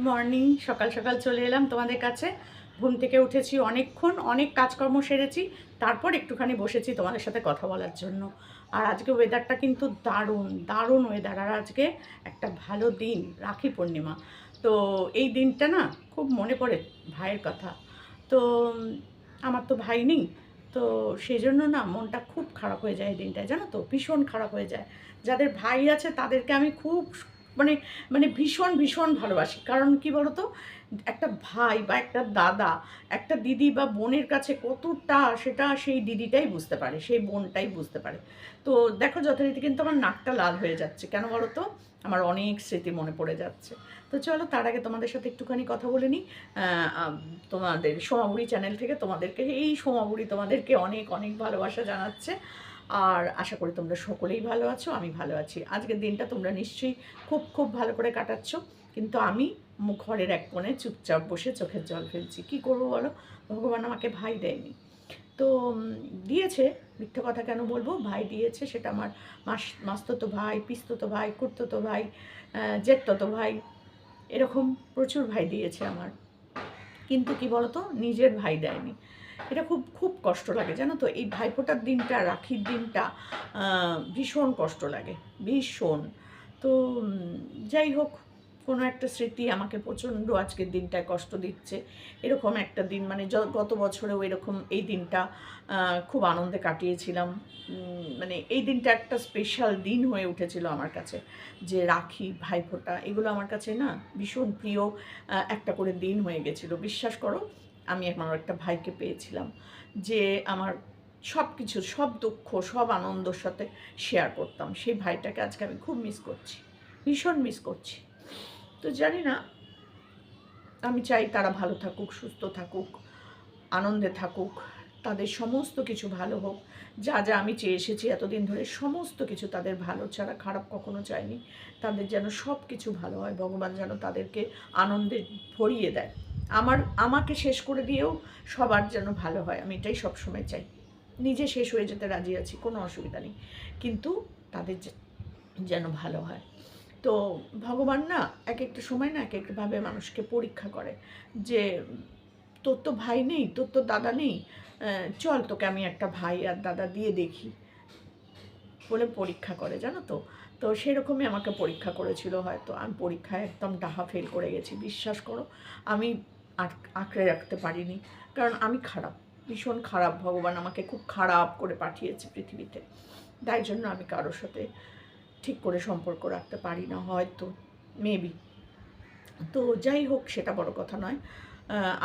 Morning. সকাল সকাল চলে এলাম তোমাদের কাছে। ঘুম থেকে উঠেছি, অনেকক্ষণ অনেক কাজকর্ম সেরেছি, তারপর একটুখানি বসেছি তোমাদের সাথে কথা বলার জন্য। আর আজকে ওয়েদারটা কিন্তু দারুণ দারুণ ওয়েদার। আর আজকে একটা ভালো দিন, রাখি পূর্ণিমা। তো এই দিনটা না খুব মনে পড়ে ভাইয়ের কথা। তো আমার তো ভাই নেই, তো সেই জন্য না মনটা খুব খারাপ হয়ে যায় এই দিনটায়, জানো তো, ভীষণ খারাপ হয়ে যায়। যাদের ভাই আছে তাদেরকে আমি খুব মানে মানে ভীষণ ভীষণ ভালোবাসি। কারণ কি বলতো, একটা ভাই বা একটা দাদা, একটা দিদি বা বোনের কাছে কতটা, সেটা সেই দিদিটাই বুঝতে পারে, সেই বোনটাই বুঝতে পারে। তো দেখো যথারীতি কিন্তু আমার নাকটা লাল হয়ে যাচ্ছে, কেন বলো তো, আমার অনেক স্মৃতি মনে পড়ে যাচ্ছে। তো চলো তার আগে তোমাদের সাথে একটুখানি কথা বলে নিই। তোমাদের সোমাবুড়ি চ্যানেল থেকে তোমাদেরকে, এই সোমাবুড়ি তোমাদেরকে অনেক অনেক ভালোবাসা জানাচ্ছে। আর আশা করি তোমরা সকলেই ভালো আছো, আমি ভালো আছি। আজকের দিনটা তোমরা নিশ্চয়ই খুব খুব ভালো করে কাটাচ্ছ, কিন্তু আমি ঘরের এক কোণে চুপচাপ বসে চোখের জল ফেলছি। কি করবো বলো, ভগবান আমাকে ভাই দেয়নি। তো দিয়েছে, মিথ্যে কথা কেন বলবো, ভাই দিয়েছে। সেটা আমার মাস্ততো ভাই, পিস্ততো ভাই, খুড়তো ভাই, জেঠতো ভাই, এরকম প্রচুর ভাই দিয়েছে আমার। কিন্তু কি বলতো, নিজের ভাই দেয়নি। এটা খুব খুব কষ্ট লাগে, জানো তো। এই ভাইফোঁটার দিনটা, রাখির দিনটা ভীষণ কষ্ট লাগে, ভীষণ। তো যাই হোক, কোনো একটা স্মৃতি আমাকে প্রচণ্ড আজকের দিনটায় কষ্ট দিচ্ছে। এরকম একটা দিন, মানে গত বছরেও এরকম এই দিনটা খুব আনন্দে কাটিয়েছিলাম। মানে এই দিনটা একটা স্পেশাল দিন হয়ে উঠেছিল আমার কাছে। যে রাখি, ভাইফোঁটা, এগুলো আমার কাছে না ভীষণ প্রিয় একটা করে দিন হয়ে গেছিলো। বিশ্বাস করো, আমি আমার একটা ভাইকে পেয়েছিলাম, যে আমার সব কিছু, সব দুঃখ, সব আনন্দর সাথে শেয়ার করতাম। সেই ভাইটাকে আজকে আমি খুব মিস করছি, ভীষণ মিস করছি। তো জানি না, আমি চাই তারা ভালো থাকুক, সুস্থ থাকুক, আনন্দে থাকুক, তাদের সমস্ত কিছু ভালো হোক। যা যা আমি চেয়ে এসেছি এতদিন ধরে, সমস্ত কিছু তাদের ভালো ছাড়া খারাপ কখনো চাইনি। তাদের যেন সব কিছু ভালো হয়, ভগবান যেন তাদেরকে আনন্দে ভরিয়ে দেয়। আমাকে শেষ করে দিয়েও সবার যেন ভালো হয়, আমি এটাই সবসময় চাই। নিজে শেষ হয়ে যেতে রাজি আছি, কোনো অসুবিধা নেই, কিন্তু তাদের যেন ভালো হয়। তো ভগবান না এক একটা সময় না এক একভাবে মানুষকে পরীক্ষা করে, যে তোর তো ভাই নেই, তোর তো দাদা নেই, চল তোকে আমি একটা ভাই আর দাদা দিয়ে দেখি, বলে পরীক্ষা করে, জানো তো। তো সেরকমই আমাকে পরীক্ষা করেছিল হয়তো। আমি পরীক্ষায় একদম ডাহা ফেল করে গেছি, বিশ্বাস করো। আমি আঁকড়ে রাখতে পারিনি, কারণ আমি খারাপ, ভীষণ খারাপ। ভগবান আমাকে খুব খারাপ করে পাঠিয়েছে পৃথিবীতে, তাই জন্য আমি কারোর সাথে ঠিক করে সম্পর্ক রাখতে পারি না হয়তো, মেবি। তো যাই হোক, সেটা বড় কথা নয়।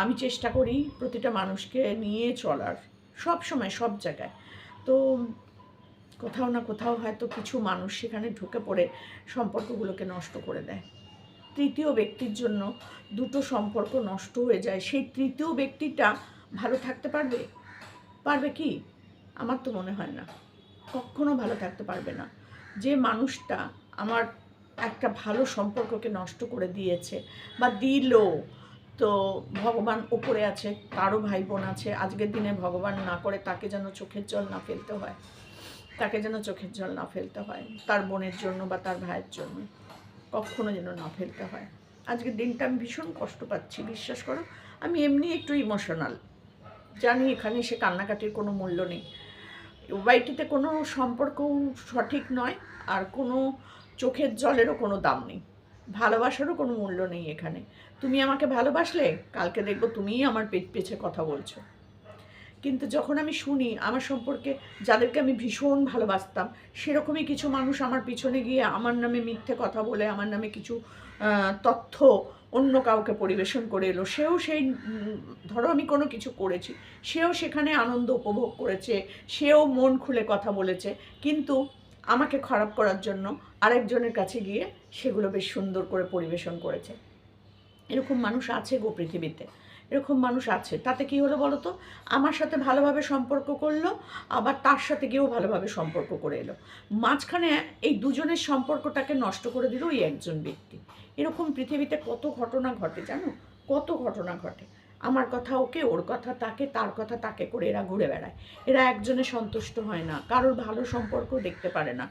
আমি চেষ্টা করি প্রতিটা মানুষকে নিয়ে চলার, সব সময়, সব জায়গায়। তো কোথাও না কোথাও হয়তো কিছু মানুষ সেখানে ঢুকে পড়ে সম্পর্কগুলোকে নষ্ট করে দেয়। তৃতীয় ব্যক্তির জন্য দুটো সম্পর্ক নষ্ট হয়ে যায়। সেই তৃতীয় ব্যক্তিটা ভালো থাকতে পারবে? পারবে কি? আমার তো মনে হয় না, কখনো ভালো থাকতে পারবে না। যে মানুষটা আমার একটা ভালো সম্পর্ককে নষ্ট করে দিয়েছে বা দিল, তো ভগবান ওপরে আছে, তারও ভাই বোন আছে। আজকের দিনে ভগবান না করে তাকে যেন চোখের জল না ফেলতে হয়, তাকে যেন চোখের জল না ফেলতে হয়, তার বোনের জন্য বা তার ভাইয়ের জন্য কখনো যেন না ফেলতে হয়। আজকের দিনটা আমি ভীষণ কষ্ট পাচ্ছি, বিশ্বাস করো। আমি এমনি একটু ইমোশনাল, জানি এখানে সে কান্নাকাটির কোনো মূল্য নেই। ওয়াইটিতে কোনো সম্পর্ক সঠিক নয়, আর কোনো চোখের জলেরও কোনো দাম নেই, ভালোবাসারও কোনো মূল্য নেই এখানে। তুমি আমাকে ভালোবাসলে, কালকে দেখবো তুমিই আমার পেছে কথা বলছো। কিন্তু যখন আমি শুনি আমার সম্পর্কে যাদেরকে আমি ভীষণ ভালোবাসতাম, সেরকমই কিছু মানুষ আমার পিছনে গিয়ে আমার নামে মিথ্যে কথা বলে, আমার নামে কিছু তথ্য অন্য কাউকে পরিবেশন করে এলো, সেও সেই ধরো আমি কোনো কিছু করেছি, সেও সেখানে আনন্দ উপভোগ করেছে, সেও মন খুলে কথা বলেছে, কিন্তু আমাকে খারাপ করার জন্য আরেকজনের কাছে গিয়ে সেগুলো বেশ সুন্দর করে পরিবেশন করেছে। এরকম মানুষ আছে গো পৃথিবীতে, এরকম মানুষ আছে। তাতে কি হলো বলো তো, আমার সাথে ভালোভাবে সম্পর্ক করলো, আবার তার সাথে গিয়েও ভালোভাবে সম্পর্ক করে এলো, মাঝখানে এই দুজনের সম্পর্কটাকে নষ্ট করে দিল ওই একজন ব্যক্তি। এরকম পৃথিবীতে কত ঘটনা ঘটে জানো, কত ঘটনা ঘটে। আমার কথা ওকে, ওর কথা তাকে, তার কথা তাকে করে এরা ঘুরে বেড়ায়। এরা একজনে সন্তুষ্ট হয় না, কারোর ভালো সম্পর্ক দেখতে পারে না।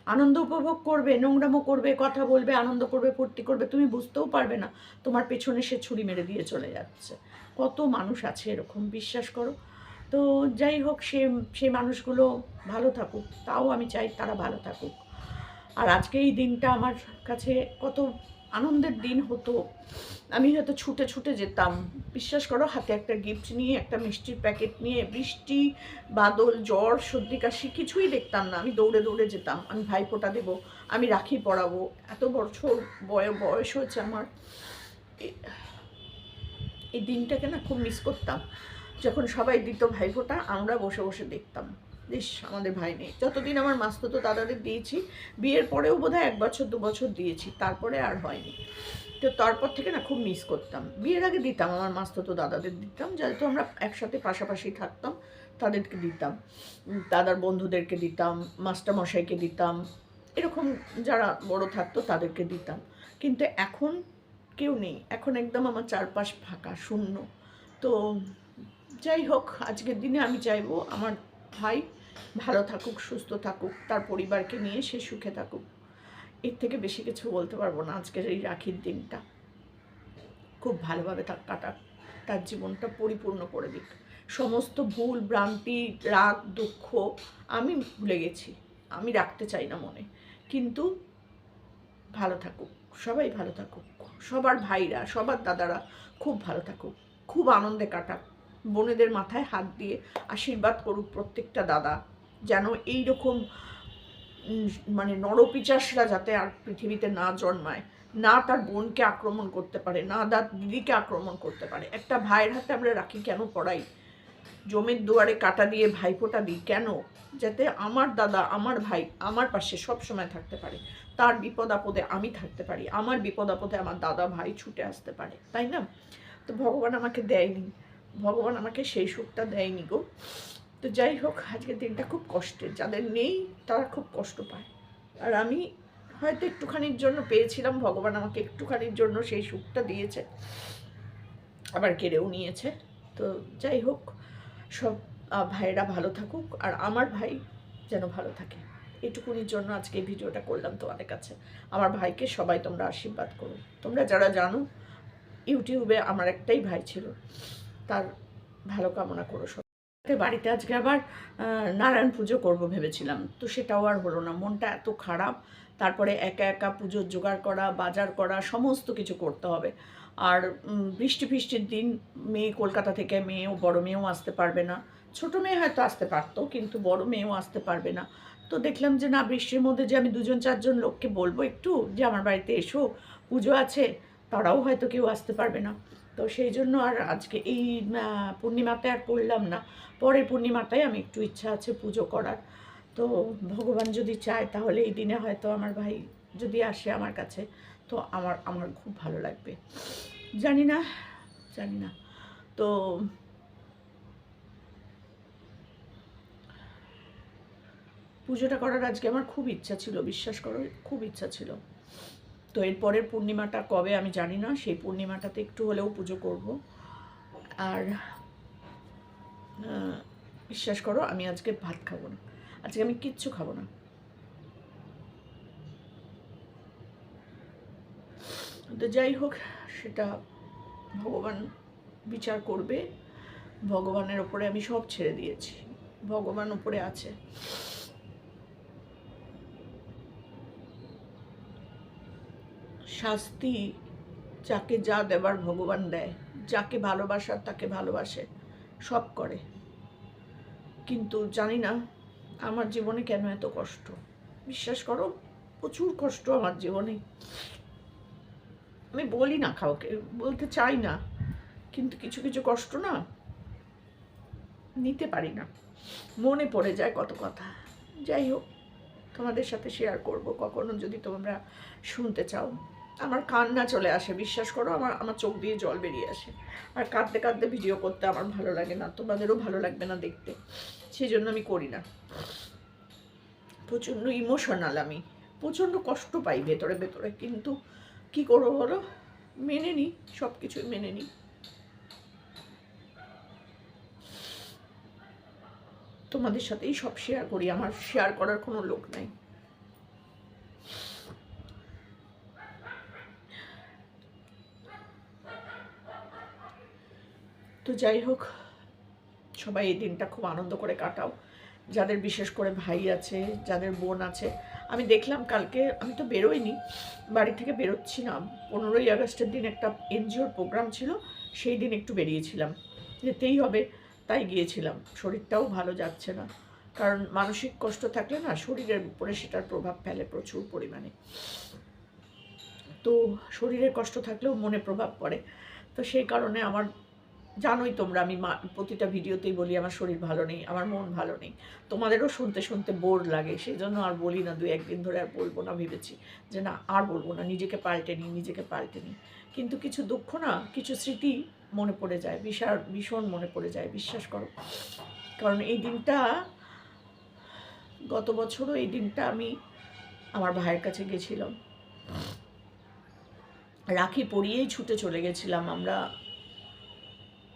আনন্দ উপভোগ করবে, নোংরামো করবে, কথা বলবে, আনন্দ করবে, ফুর্তি করবে, তুমি বুঝতেও পারবে না তোমার পেছনে সে ছুরি মেরে দিয়ে চলে যাচ্ছে। কত মানুষ আছে এরকম, বিশ্বাস করো। তো যাই হোক, সে মানুষগুলো ভালো থাকুক, তাও আমি চাই তারা ভালো থাকুক। আর আজকে এই দিনটা আমার কাছে কত আনন্দের দিন হতো। আমি হয়তো ছুটে ছুটে যেতাম, বিশ্বাস করো, হাতে একটা গিফট নিয়ে, একটা মিষ্টির প্যাকেট নিয়ে, বৃষ্টি বাদল জ্বর সর্দি কাশি কিছুই দেখতাম না, আমি দৌড়ে দৌড়ে যেতাম। আমি ভাইফোঁটা দেবো, আমি রাখি পরাবো, এত বছর বয়স হয়েছে আমার। এই দিনটাকে না খুব মিস করতাম, যখন সবাই দিত ভাইফোঁটা, আমরা বসে বসে দেখতাম। ইস, আমাদের ভাই নেই। যতদিন আমার মাস্তুতো দাদাদের দিয়েছি, বিয়ের পরেও বোধহয় 1 বছর 2 বছর দিয়েছি, তারপরে আর হয়নি। তো তারপর থেকে না খুব মিস করতাম। বিয়ের আগে দিতাম, আমার মাস্তুতো দাদাদের দিতাম, যেহেতু আমরা একসাথে পাশাপাশি থাকতাম, তাদেরকে দিতাম, দাদার বন্ধুদেরকে দিতাম, মাস্টারমশাইকে দিতাম, এরকম যারা বড় থাকতো তাদেরকে দিতাম। কিন্তু এখন কেউ নেই, এখন একদম আমার চারপাশ ফাঁকা, শূন্য। তো যাই হোক, আজকের দিনে আমি চাইবো আমার ভাই ভালো থাকুক, সুস্থ থাকুক, তার পরিবারকে নিয়ে সে সুখে থাকুক। এর থেকে বেশি কিছু বলতে পারবো না। আজকের এই রাখির দিনটা খুব ভালোভাবে কাটাক, তার জীবনটা পরিপূর্ণ করে দিক। সমস্ত ভুল ভ্রান্তি, রাগ, দুঃখ আমি ভুলে গেছি, আমি রাখতে চাই না মনে। কিন্তু ভালো থাকুক, সবাই ভালো থাকুক, সবার ভাইরা, সবার দাদারা খুব ভালো থাকুক, খুব আনন্দে কাটাক। বোনেদের মাথায় হাত দিয়ে আশীর্বাদ করুক প্রত্যেকটা দাদা, যেন এইরকম মানে নরপিচাসরা যাতে আর পৃথিবীতে না জন্মায়, না তার বোনকে আক্রমণ করতে পারে, না তার দিদিকে আক্রমণ করতে পারে। একটা ভাইয়ের হাতে আমরা রাখি কেন পড়াই, জমির দুয়ারে কাটা দিয়ে ভাইফোঁটা দিই কেন? যাতে আমার দাদা, আমার ভাই আমার পাশে সব সময় থাকতে পারে, তার বিপদ আপদে আমি থাকতে পারি, আমার বিপদ আপদে আমার দাদা ভাই ছুটে আসতে পারে, তাই না? তো ভগবান আমাকে দেয়নি, ভগবান আমাকে সেই সুখটা দেয়নি গো। তো যাই হোক, আজকের দিনটা খুব কষ্টের, যাদের নেই তারা খুব কষ্ট পায়। আর আমি হয়তো একটুখানির জন্য পেয়েছিলাম, ভগবান আমাকে একটুখানির জন্য সেই সুখটা দিয়েছে, আবার কেড়েও নিয়েছে। তো যাই হোক, সব ভাইয়েরা ভালো থাকুক, আর আমার ভাই যেন ভালো থাকে, এটুকুনির জন্য আজকে এই ভিডিওটা করলাম তোমাদের কাছে। আমার ভাইকে সবাই তোমরা আশীর্বাদ করো। তোমরা যারা জানো, ইউটিউবে আমার একটাই ভাই ছিল, তার ভালো কামনা করো সব। বাড়িতে আজকে আবার নারায়ণ পুজো করবো ভেবেছিলাম, তো সেটাও আর হলো না, মনটা এত খারাপ। তারপরে একা একা পুজোর জোগাড় করা, বাজার করা, সমস্ত কিছু করতে হবে। আর বৃষ্টি ফিষ্টির দিন, মেয়ে কলকাতা থেকে, মেয়েও বড় মেয়েও আসতে পারবে না। ছোটো মেয়ে হয়তো আসতে পারতো, কিন্তু বড় মেয়েও আসতে পারবে না। তো দেখলাম যে না, বৃষ্টির মধ্যে যে আমি 2-4 জন লোককে বলবো একটু যে আমার বাড়িতে এসো, পুজো আছে, তারাও হয়তো কেউ আসতে পারবে না। তো সেই জন্য আর আজকে এই পূর্ণিমাতে আর করলাম না। পরের পূর্ণিমাটাই আমি একটু ইচ্ছা আছে পুজো করার। তো ভগবান যদি চায় তাহলে এই দিনে হয়তো আমার ভাই যদি আসে আমার কাছে, তো আমার খুব ভালো লাগবে। জানি না, জানি না। তো পুজোটা করার আজকে আমার খুব ইচ্ছা ছিল, বিশ্বাস করো, খুব ইচ্ছা ছিল। তো এর পরের পূর্ণিমাটা কবে আমি জানি না, সেই পূর্ণিমাটাতে একটু হলেও পুজো করব। আর বিশ্বাস করো, আমি আজকে ভাত খাবো না, আজকে আমি কিচ্ছু খাবো না। তো যাই হোক, সেটা ভগবান বিচার করবে। ভগবানের ওপরে আমি সব ছেড়ে দিয়েছি, ভগবান উপরে আছে। শাস্তি যাকে যা দেবার ভগবান দেয়, যাকে ভালোবাসার তাকে ভালোবাসে, সব করে। কিন্তু জানি না আমার জীবনে কেন এত কষ্ট, বিশ্বাস করো, প্রচুর কষ্ট আমার জীবনে। আমি বলি না, কাউকে বলতে চাই না, কিন্তু কিছু কিছু কষ্ট না নিতে পারি না, মনে পড়ে যায় কত কথা। যাই হোক, তোমাদের সাথে শেয়ার করব কখনো যদি তোমরা শুনতে চাও। আমার কান্না চলে আসে, বিশ্বাস করো, আমার চোখ দিয়ে জল বেরিয়ে আসে। আর কাঁদতে কাঁদতে ভিডিও করতে আমার ভালো লাগে না, তোমাদেরও ভালো লাগবে না দেখতে, সেই জন্য আমি করি না। প্রচণ্ড ইমোশনাল আমি, প্রচণ্ড কষ্ট পাই ভেতরে ভেতরে, কিন্তু কি করবো বলো, মেনে নিই, সব কিছুই মেনে নিই। তোমাদের সাথেই সব শেয়ার করি, আমার শেয়ার করার কোনো লোক নাই। তো যাই হোক, সবাই এই দিনটা খুব আনন্দ করে কাটাও, যাদের বিশেষ করে ভাই আছে, যাদের বোন আছে। আমি দেখলাম কালকে, আমি তো বেরোইনি, বাড়ি থেকে বেরোচ্ছি না, 15ই আগস্টের দিন একটা এনজিওর প্রোগ্রাম ছিল, সেই দিন একটু বেরিয়েছিলাম, যেতেই হবে তাই গিয়েছিলাম। শরীরটাও ভালো যাচ্ছে না, কারণ মানসিক কষ্ট থাকলে না শরীরের উপরে সেটার প্রভাব ফেলে প্রচুর পরিমাণে। তো শরীরের কষ্ট থাকলেও মনে প্রভাব পড়ে। তো সেই কারণে আমার, জানোই তোমরা, আমি প্রতিটা ভিডিওতেই বলি আমার শরীর ভালো নেই, আমার মন ভালো নেই। তোমাদেরও শুনতে শুনতে বোর লাগে, সেই জন্য আর বলি না, 2-1 দিন ধরে আর বলবো না, ভেবেছি যে না আর বলবো না, নিজেকে পাল্টে নিই, নিজেকে পাল্টে নিই। কিন্তু কিছু দুঃখ না, কিছু স্মৃতি মনে পড়ে যায়, ভীষণ মনে পড়ে যায়, বিশ্বাস করো। কারণ এই দিনটা, গত বছরও এই দিনটা আমি আমার ভাইয়ের কাছে গেছিলাম, রাখি পরিয়েই ছুটে চলে গেছিলাম আমরা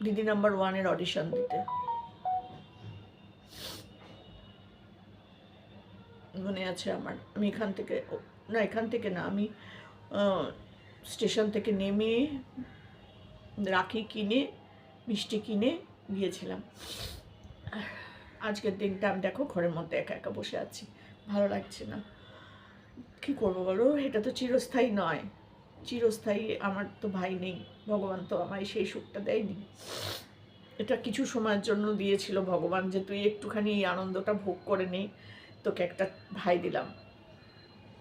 দিদি নাম্বার 1-এর অডিশন দিতে। মনে আছে আমার, আমি এখান থেকে না, আমি স্টেশন থেকে নেমে রাখি কিনে, মিষ্টি কিনে গিয়েছিলাম। আজকের দিনটা আমি দেখো ঘরের মধ্যে একা একা বসে আছি, ভালো লাগছে না। কী করবো বলো, এটা তো চিরস্থায়ী নয়, চিরস্থায়ী আমার তো ভাই নেই, ভগবান তো আমায় সেই সুখটা দেয়নি। এটা কিছু সময়ের জন্য দিয়েছিল ভগবান, যে তুই একটুখানি এই আনন্দটা ভোগ করে নে, তোকে একটা ভাই দিলাম।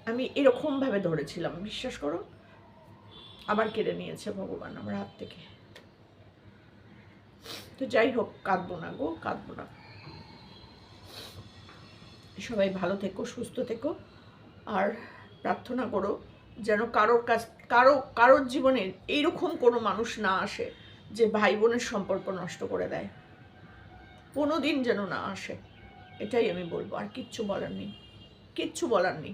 আমি এরকমভাবে ধরেছিলাম, বিশ্বাস করো, আবার কেড়ে নিয়েছে ভগবান আমার হাত থেকে। তো যাই হোক, কাঁদবো না গো, কাঁদবো না। সবাই ভালো থেকো, সুস্থ থেকো, আর প্রার্থনা করো যেন কারোর জীবনে এইরকম কোনো মানুষ না আসে যে ভাই বোনের সম্পর্ক নষ্ট করে দেয়, কোনো দিন যেন না আসে। এটাই আমি বলবো, আর কিচ্ছু বলার নেই, কিচ্ছু বলার নেই।